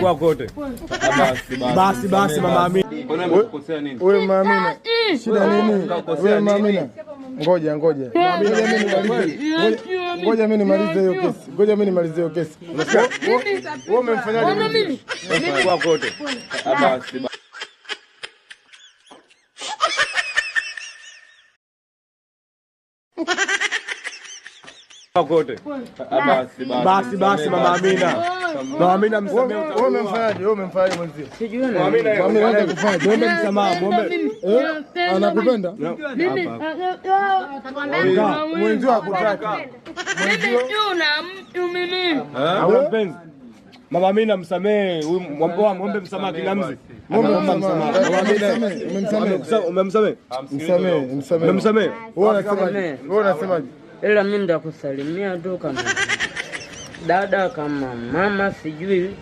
Kwa kote. Basi mama Amina. Unakosea nini? Wewe mama Amina. Shida nini? Wewe mama Amina. Ngoja. Ngoja mimi nimalize hiyo kesi. Unasikia? Wewe umemfanyaje mimi? Kwa kote. Basi. Kwa kote. Basi mama Amina. Mama Amina msamehe. Wewe umemfanyaje? Wewe umemfanyaje mwenzio? Sijui na. Mama Amina anataka kufanya. Muombe msamaha, muombe. Anakupenda? Mimi Mwenzio hakutaki. mimi tu na mtu mimi. Mpenzi. Mama Amina msamehe, muombe msamaha Kingamzi. Muombe msamaha. Mama Amina umemsamehe? Umemsamehe? Wewe unasemaje? Ila mimi ndakusalimia tu kama dada kama mama sijui